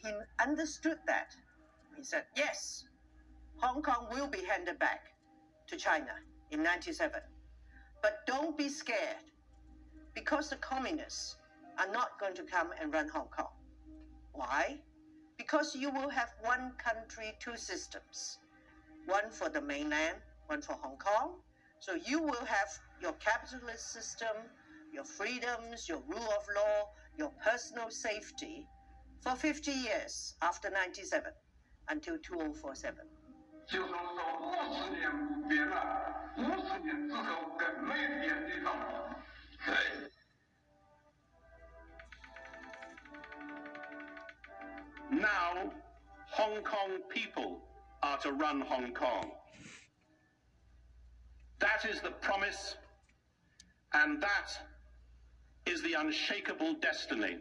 he understood that. He said, yes, Hong Kong will be handed back to China in 1997. But don't be scared, because the communists are not going to come and run Hong Kong. Why? Because you will have one country, two systems. One for the mainland, one for Hong Kong. So you will have your capitalist system, your freedoms, your rule of law, your personal safety for 50 years after 97 until 2047. 就说50年别了，50年之后更没变的上。对。Now, Hong Kong people are to run Hong Kong. That is the promise, and that is the unshakable destiny.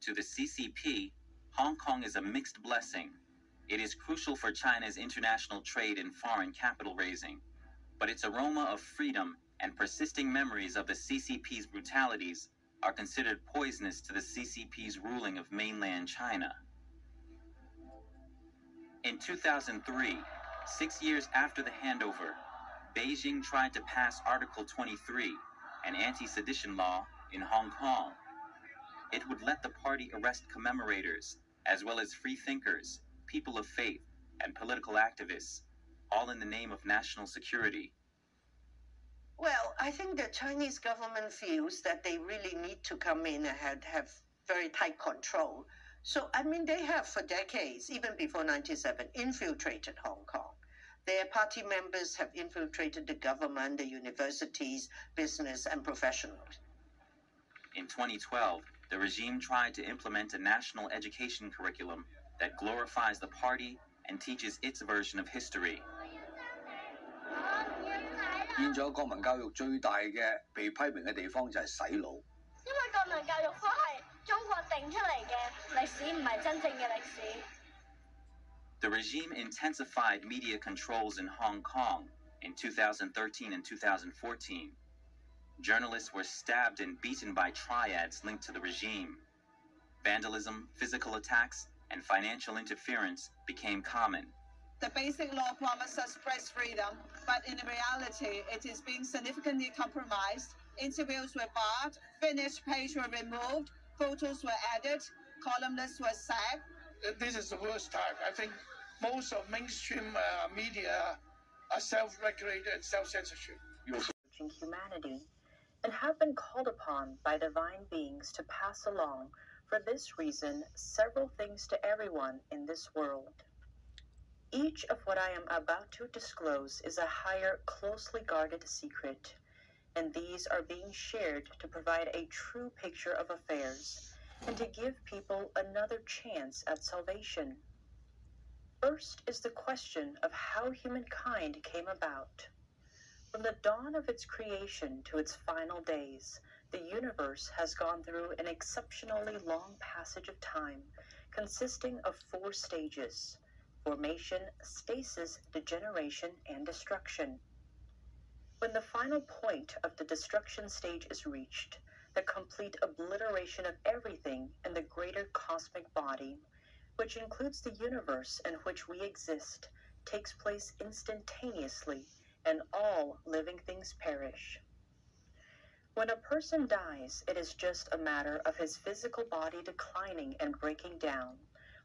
To the CCP, Hong Kong is a mixed blessing. It is crucial for China's international trade and foreign capital raising, but its aroma of freedom and persisting memories of the CCP's brutalities are considered poisonous to the CCP's ruling of mainland China. In 2003, 6 years after the handover, Beijing tried to pass Article 23, an anti-sedition law, in Hong Kong. It would let the party arrest commemorators, as well as free thinkers, people of faith, and political activists, all in the name of national security. Well, I think the Chinese government feels that they really need to come in and have very tight control. So, I mean, they have for decades, even before 97, infiltrated Hong Kong. Their party members have infiltrated the government, the universities, business, and professionals. In 2012, the regime tried to implement a national education curriculum that glorifies the party and teaches its version of history. 現在國民教育最大嘅被批評嘅地方就係洗腦。因為國民教育科係中國定出嚟嘅歷史，唔係真正嘅歷史。The regime intensified media controls in Hong Kong in 2013 and 2014. Journalists were stabbed and beaten by triads linked to the regime. Vandalism, physical attacks, and financial interference became common. The basic law promises press freedom, but in reality, it is being significantly compromised. Interviews were barred, finished pages were removed, photos were added, columnists were sacked. This is the worst time. I think most of mainstream media are self-regulated and self-censorship. Humanity, and have been called upon by divine beings to pass along, for this reason, several things to everyone in this world. Each of what I am about to disclose is a higher, closely guarded secret, and these are being shared to provide a true picture of affairs and to give people another chance at salvation. First is the question of how humankind came about. From the dawn of its creation to its final days, the universe has gone through an exceptionally long passage of time, consisting of 4 stages: formation, stasis, degeneration, and destruction. When the final point of the destruction stage is reached, the complete obliteration of everything in the greater cosmic body, which includes the universe in which we exist, takes place instantaneously, and all living things perish. When a person dies, it is just a matter of his physical body declining and breaking down,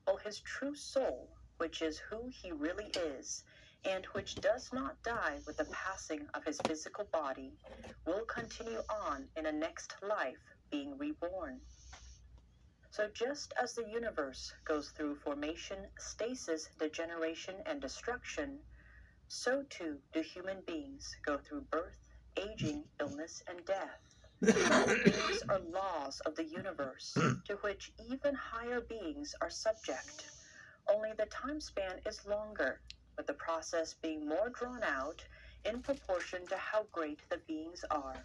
while his true soul, which is who he really is, and which does not die with the passing of his physical body, will continue on in a next life, being reborn. So just as the universe goes through formation, stasis, degeneration, and destruction, so too do human beings go through birth, aging, illness, and death. These are laws of the universe, to which even higher beings are subject. Only the time span is longer, with the process being more drawn out in proportion to how great the beings are.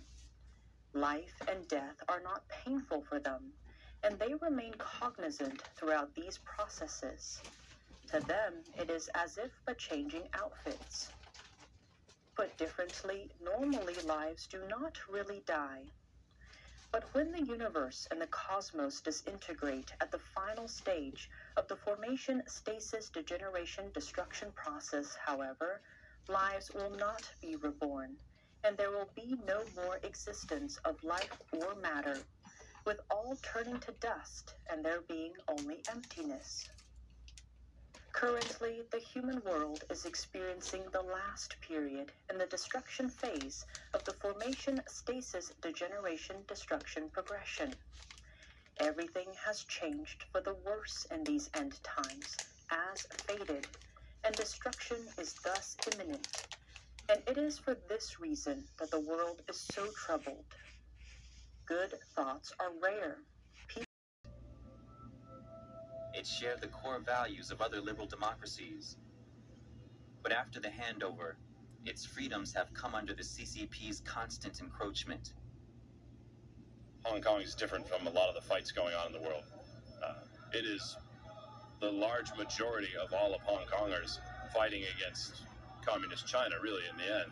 Life and death are not painful for them, and they remain cognizant throughout these processes. To them, it is as if but changing outfits. Put differently, normally lives do not really die. But when the universe and the cosmos disintegrate at the final stage of the formation, stasis, degeneration, destruction process, however, lives will not be reborn, and there will be no more existence of life or matter, with all turning to dust and there being only emptiness. Currently, the human world is experiencing the last period in the destruction phase of the formation, stasis, degeneration, destruction progression. Everything has changed for the worse in these end times, as fated, and destruction is thus imminent. And it is for this reason that the world is so troubled. Good thoughts are rare. It shared the core values of other liberal democracies. But after the handover, its freedoms have come under the CCP's constant encroachment. Hong Kong is different from a lot of the fights going on in the world. It is the large majority of all of Hong Kongers fighting against communist China, really, in the end.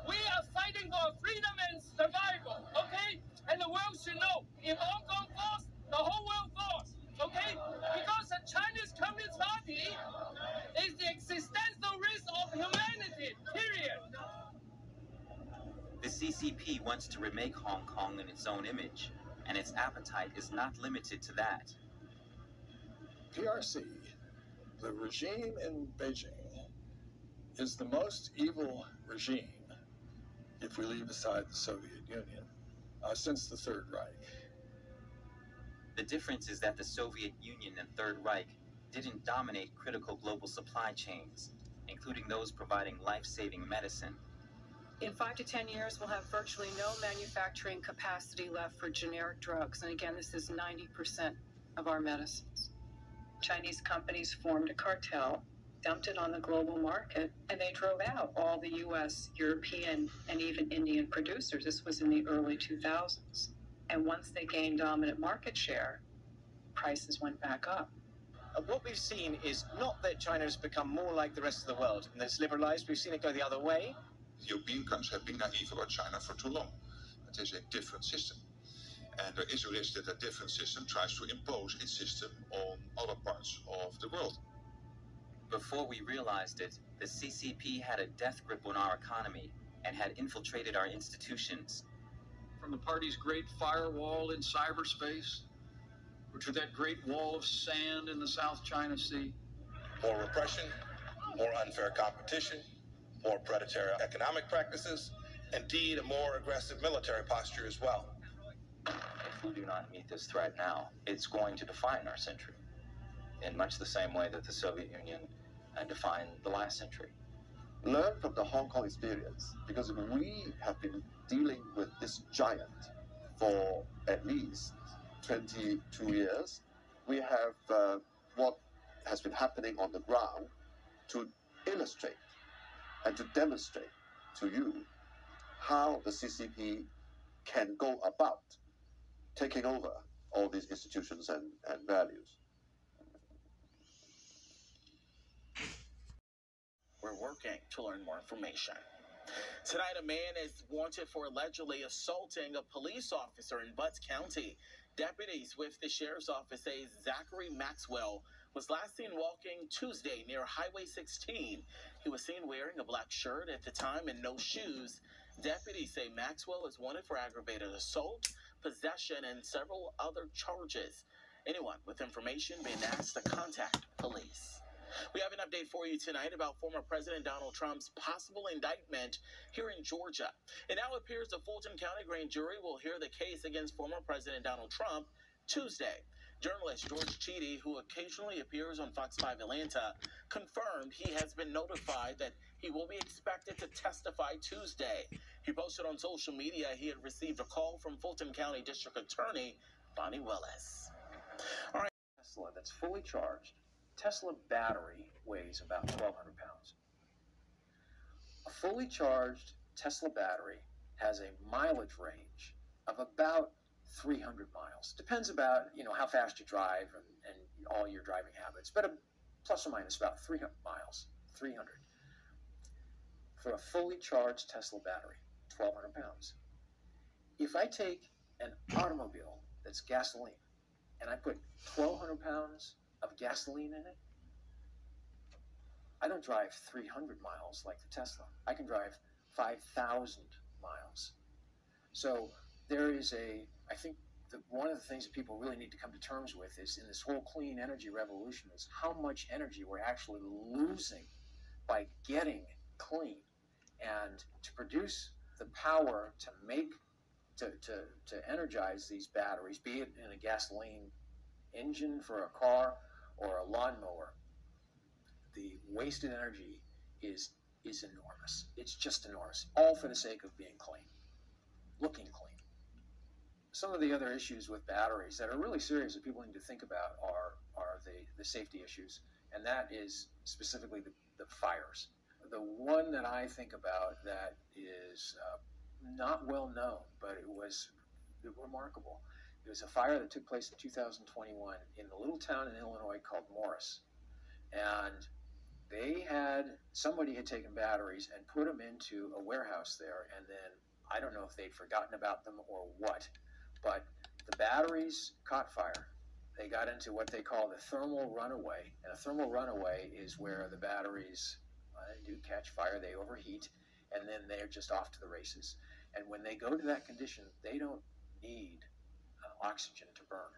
We are fighting for freedom and survival, okay? And the world should know, if Hong Kong falls, the whole world falls, okay? Because the Chinese Communist Party is the existential risk of humanity, period. The CCP wants to remake Hong Kong in its own image, and its appetite is not limited to that. PRC, the regime in Beijing, is the most evil regime, if we leave aside the Soviet Union, since the Third Reich. The difference is that the Soviet Union and Third Reich didn't dominate critical global supply chains, including those providing life-saving medicine. In 5 to 10 years, we'll have virtually no manufacturing capacity left for generic drugs. And again, this is 90% of our medicines. Chinese companies formed a cartel, dumped it on the global market, and they drove out all the US, European, and even Indian producers. This was in the early 2000s. And once they gained dominant market share, prices went back up. What we've seen is not that China has become more like the rest of the world and it's liberalized. We've seen it go the other way. European countries have been naive about China for too long. It is a different system. And there is a risk that a different system tries to impose its system on other parts of the world. Before we realized it, the CCP had a death grip on our economy and had infiltrated our institutions. From the party's great firewall in cyberspace, or to that great wall of sand in the South China Sea. More repression, more unfair competition, more predatory economic practices, indeed a more aggressive military posture as well. If we do not meet this threat now, it's going to define our century in much the same way that the Soviet Union defined the last century. Learn from the Hong Kong experience, because we have been dealing with this giant for at least 22 years. We have what has been happening on the ground to illustrate and to demonstrate to you how the CCP can go about taking over all these institutions and values. We're working to learn more information. Tonight, a man is wanted for allegedly assaulting a police officer in Butts County. Deputies with the sheriff's office say Zachary Maxwell was last seen walking Tuesday near Highway 16. He was seen wearing a black shirt at the time and no shoes. Deputies say Maxwell is wanted for aggravated assault, possession, and several other charges. Anyone with information being asked to contact police. We have an update for you tonight about former President Donald Trump's possible indictment here in Georgia. It now appears the Fulton County grand jury will hear the case against former President Donald Trump Tuesday. Journalist George Cheedy, who occasionally appears on Fox 5 Atlanta, confirmed he has been notified that he will be expected to testify Tuesday. He posted on social media he had received a call from Fulton County District Attorney Bonnie Willis. All right. Tesla that's fully charged. Tesla battery weighs about 1,200 pounds. A fully charged Tesla battery has a mileage range of about 300 miles. Depends about, how fast you drive and all your driving habits, but plus or minus about 300 miles, 300. For a fully charged Tesla battery, 1,200 pounds. If I take an automobile that's gasoline, and I put 1,200 pounds of gasoline in it, I don't drive 300 miles like the Tesla. I can drive 5,000 miles. So there is I think that one of the things that people really need to come to terms with is in this whole clean energy revolution is how much energy we're actually losing by getting clean. And to produce the power to make, to energize these batteries, be it in a gasoline engine for a car or a lawnmower, the wasted energy is enormous. It's just enormous, all for the sake of being clean, looking clean. Some of the other issues with batteries that are really serious that people need to think about are the safety issues, and that is specifically the fires. The one that I think about that is not well known, but it was remarkable. It was a fire that took place in 2021 in a little town in Illinois called Morris, and somebody had taken batteries and put them into a warehouse there, and then I don't know if they'd forgotten about them or what, but the batteries caught fire. They got into what they call the thermal runaway, and a thermal runaway is where the batteries do catch fire, they overheat, and then they're just off to the races. And when they go to that condition, they don't need oxygen to burn.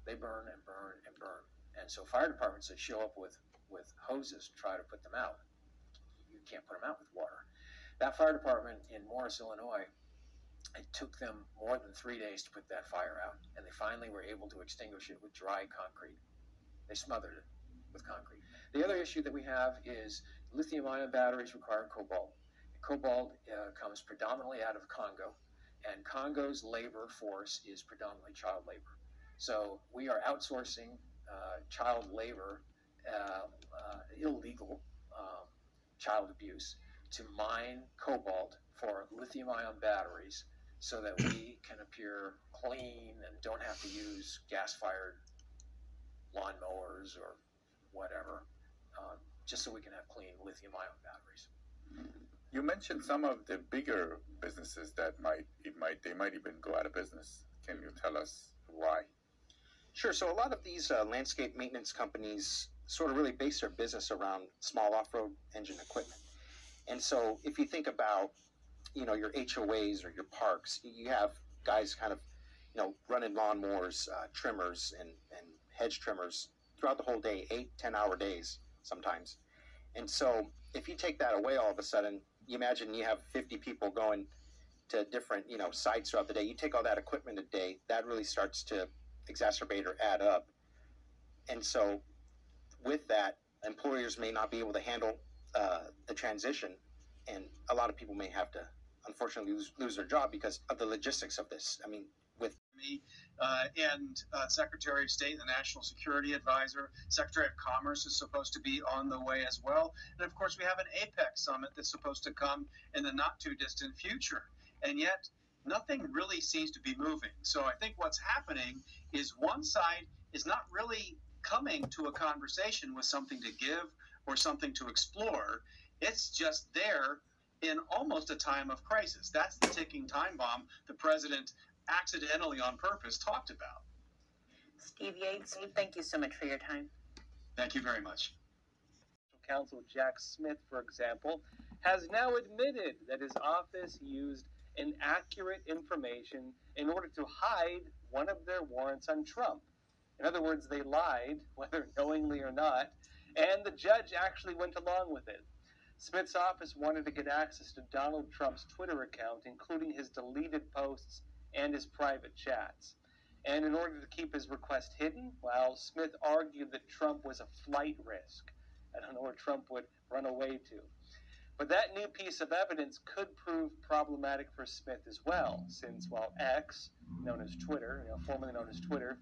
They burn and burn and burn. And so fire departments that show up with hoses try to put them out. You can't put them out with water. That fire department in Morris, Illinois, it took them more than 3 days to put that fire out, and they finally were able to extinguish it with dry concrete. They smothered it with concrete. The other issue that we have is lithium-ion batteries require cobalt. Cobalt comes predominantly out of Congo, and Congo's labor force is predominantly child labor. So we are outsourcing child labor, illegal child abuse, to mine cobalt for lithium-ion batteries so that we can appear clean and don't have to use gas-fired lawnmowers or whatever, just so we can have clean lithium-ion batteries. You mentioned some of the bigger businesses that they might even go out of business. Can you tell us why? Sure. So a lot of these landscape maintenance companies sort of really base their business around small off-road engine equipment. And so if you think about, your HOAs or your parks, you have guys kind of, running lawnmowers, trimmers, and hedge trimmers throughout the whole day, 8-10-hour days sometimes. And so if you take that away all of a sudden, you imagine you have 50 people going to different, sites throughout the day. You take all that equipment a day, that really starts to exacerbate or add up. And so with that, employers may not be able to handle the transition, and a lot of people may have to, unfortunately, lose their job because of the logistics of this. I mean, with me and Secretary of State, the National Security Advisor, Secretary of Commerce is supposed to be on the way as well. And of course, we have an APEC summit that's supposed to come in the not too distant future. And yet, nothing really seems to be moving. So I think what's happening is one side is not really coming to a conversation with something to give or something to explore. It's just there in almost a time of crisis. That's the ticking time bomb the president accidentally on purpose talked about. Steve Yates, thank you so much for your time. Thank you very much. Counsel Jack Smith, for example, has now admitted that his office used inaccurate information in order to hide one of their warrants on Trump. In other words, they lied, whether knowingly or not, and the judge actually went along with it. Smith's office wanted to get access to Donald Trump's Twitter account, including his deleted posts and his private chats. And in order to keep his request hidden, well, Smith argued that Trump was a flight risk. I don't know where Trump would run away to. But that new piece of evidence could prove problematic for Smith as well, since while X, known as Twitter, formerly known as Twitter,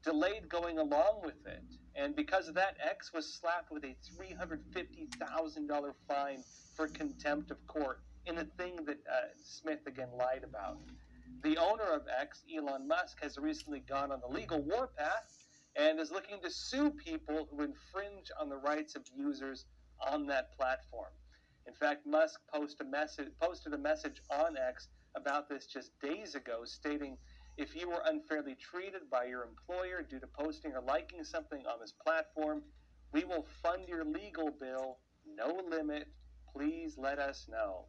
delayed going along with it. And because of that, X was slapped with a $350,000 fine for contempt of court in a thing that Smith again lied about. The owner of X, Elon Musk, has recently gone on the legal warpath and is looking to sue people who infringe on the rights of users on that platform. In fact, Musk posted a message on X about this just days ago, stating, if you were unfairly treated by your employer due to posting or liking something on this platform, we will fund your legal bill, no limit. Please let us know.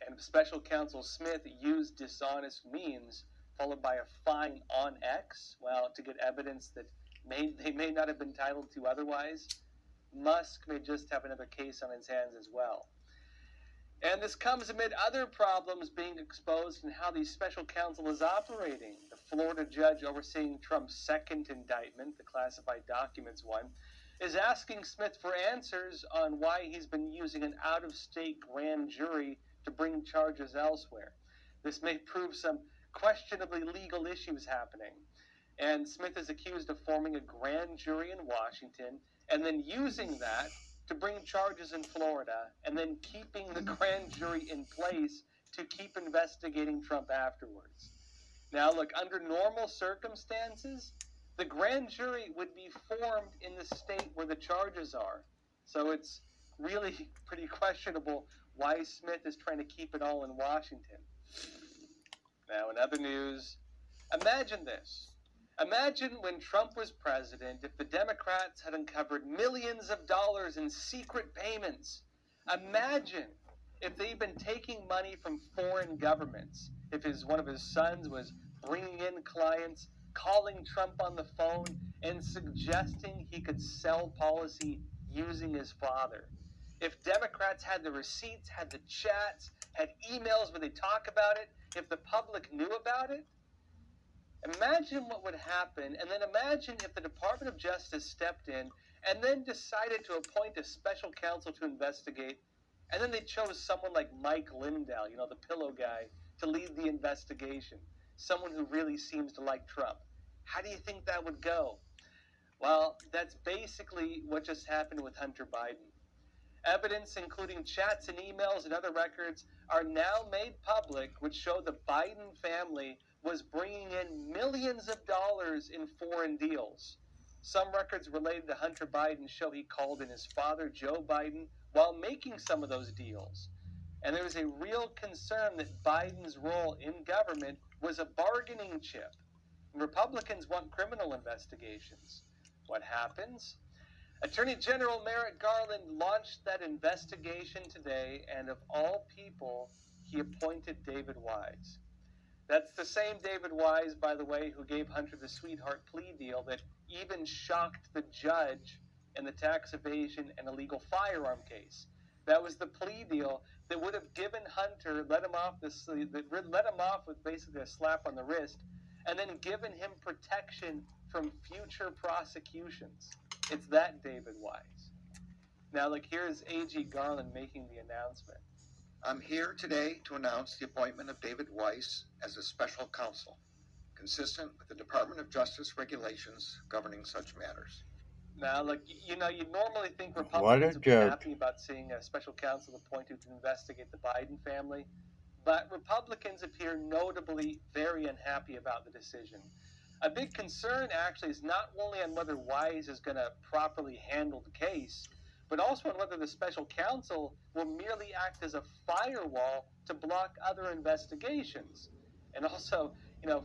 And Special Counsel Smith used dishonest means, followed by a fine on X, well, to get evidence that they may not have been entitled to otherwise. Musk may just have another case on his hands as well. And this comes amid other problems being exposed in how the special counsel is operating. The Florida judge overseeing Trump's second indictment, the classified documents one, is asking Smith for answers on why he's been using an out-of-state grand jury to bring charges elsewhere. This may prove some questionably legal issues happening. And Smith is accused of forming a grand jury in Washington and then using that to bring charges in Florida and then keeping the grand jury in place to keep investigating Trump afterwards. Now, look, under normal circumstances, the grand jury would be formed in the state where the charges are. So it's really pretty questionable why Smith is trying to keep it all in Washington. Now, in other news, imagine this. Imagine when Trump was president, if the Democrats had uncovered millions of dollars in secret payments. Imagine if they'd been taking money from foreign governments. If one of his sons was bringing in clients, calling Trump on the phone, and suggesting he could sell policy using his father. If Democrats had the receipts, had the chats, had emails where they talk about it, if the public knew about it, imagine what would happen, and then imagine if the Department of Justice stepped in and then decided to appoint a special counsel to investigate, and then they chose someone like Mike Lindell, the pillow guy, to lead the investigation, someone who really seems to like Trump. How do you think that would go? Well, that's basically what just happened with Hunter Biden. Evidence, including chats and emails and other records, are now made public, which show the Biden family was bringing in millions of dollars in foreign deals. Some records related to Hunter Biden show he called in his father, Joe Biden, while making some of those deals. And there was a real concern that Biden's role in government was a bargaining chip. Republicans want criminal investigations. What happens? Attorney General Merrick Garland launched that investigation today, and of all people, he appointed David Wise. That's the same David Wise, by the way, who gave Hunter the sweetheart plea deal that even shocked the judge in the tax evasion and illegal firearm case. That was the plea deal that would have given Hunter, let him off with basically a slap on the wrist, and then given him protection from future prosecutions. It's that David Wise. Now, look, here's A.G. Garland making the announcement. I'm here today to announce the appointment of David Weiss as a special counsel, consistent with the Department of Justice regulations governing such matters. Now, look, you normally think Republicans would be happy about seeing a special counsel appointed to investigate the Biden family, but Republicans appear notably very unhappy about the decision. A big concern, actually, is not only on whether Wise is going to properly handle the case, but also on whether the special counsel will merely act as a firewall to block other investigations. And also,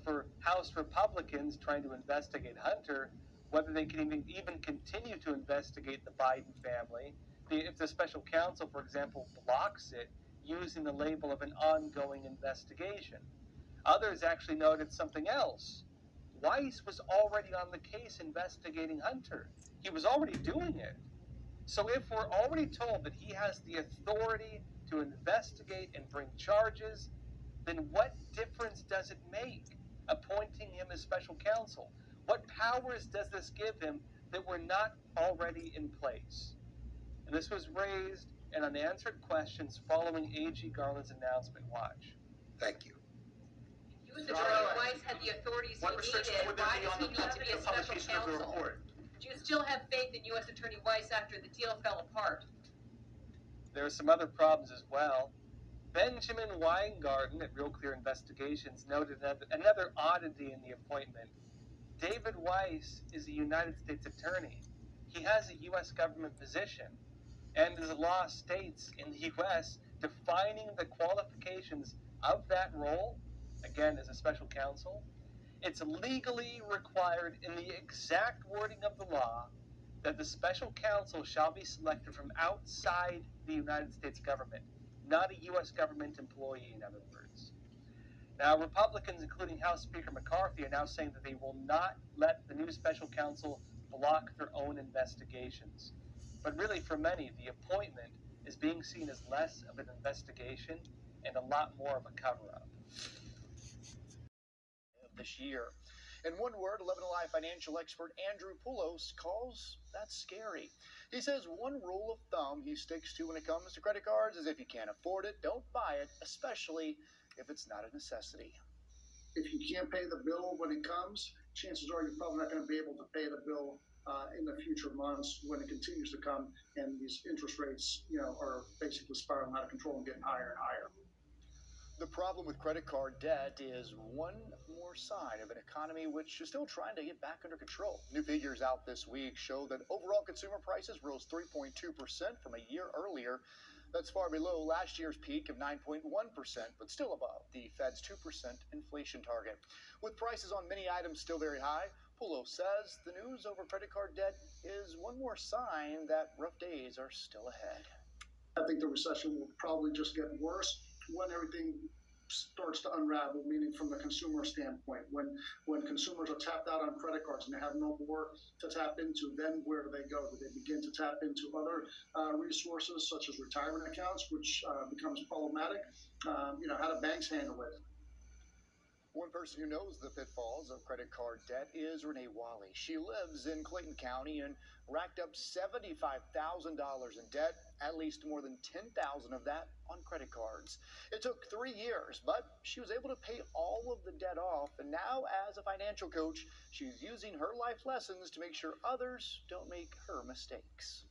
for House Republicans trying to investigate Hunter, whether they can even continue to investigate the Biden family if the special counsel, for example, blocks it using the label of an ongoing investigation. Others actually noted something else. Weiss was already on the case investigating Hunter. He was already doing it. So if we're already told that he has the authority to investigate and bring charges, then what difference does it make appointing him as special counsel? What powers does this give him that were not already in place? And this was raised in unanswered questions following A.G. Garland's announcement. Watch. Thank you. U.S. Attorney Weiss had the authorities he needed. Why does he need to be a special counsel? Do you still have faith in U.S. Attorney Weiss after the deal fell apart? There are some other problems as well. Benjamin Weingarten at Real Clear Investigations noted another oddity in the appointment. David Weiss is a United States attorney. He has a U.S. government position. And as the law states in the U.S., defining the qualifications of that role, again, as a special counsel, it's legally required in the exact wording of the law that the special counsel shall be selected from outside the United States government, not a U.S. government employee, in other words. Now, Republicans, including House Speaker McCarthy, are now saying that they will not let the new special counsel block their own investigations. But really, for many, the appointment is being seen as less of an investigation and a lot more of a cover-up. This year. In one word, 11 Alive financial expert Andrew Poulos calls that scary. He says one rule of thumb he sticks to when it comes to credit cards is if you can't afford it, don't buy it, especially if it's not a necessity. If you can't pay the bill when it comes, chances are you're probably not going to be able to pay the bill in the future months when it continues to come and these interest rates, are basically spiraling out of control and getting higher and higher. The problem with credit card debt is one more sign of an economy which is still trying to get back under control. New figures out this week show that overall consumer prices rose 3.2% from a year earlier. That's far below last year's peak of 9.1%, but still above the Fed's 2% inflation target. With prices on many items still very high, Poulos says the news over credit card debt is one more sign that rough days are still ahead. I think the recession will probably just get worse when everything starts to unravel, meaning from the consumer standpoint. When consumers are tapped out on credit cards and they have no more to tap into, then where do they go? Do they begin to tap into other resources such as retirement accounts, which becomes problematic? How do banks handle it? One person who knows the pitfalls of credit card debt is Renee Wally. She lives in Clayton County and racked up $75,000 in debt, at least more than $10,000 of that on credit cards. It took 3 years, but she was able to pay all of the debt off, and now as a financial coach, she's using her life lessons to make sure others don't make her mistakes.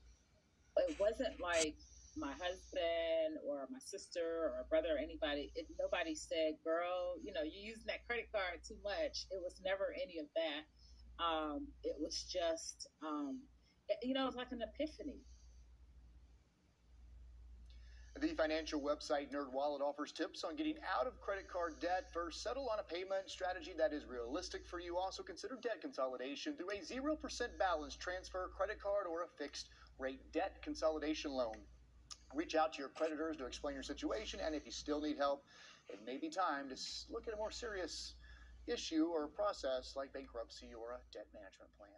It wasn't like my husband or my sister or brother or anybody, nobody said, girl, you're using that credit card too much. It was never any of that. It was just, it was like an epiphany. The financial website NerdWallet offers tips on getting out of credit card debt. First, settle on a payment strategy that is realistic for you. Also, consider debt consolidation through a 0% balance transfer, credit card, or a fixed rate debt consolidation loan. Reach out to your creditors to explain your situation, and if you still need help, it may be time to look at a more serious issue or process like bankruptcy or a debt management plan.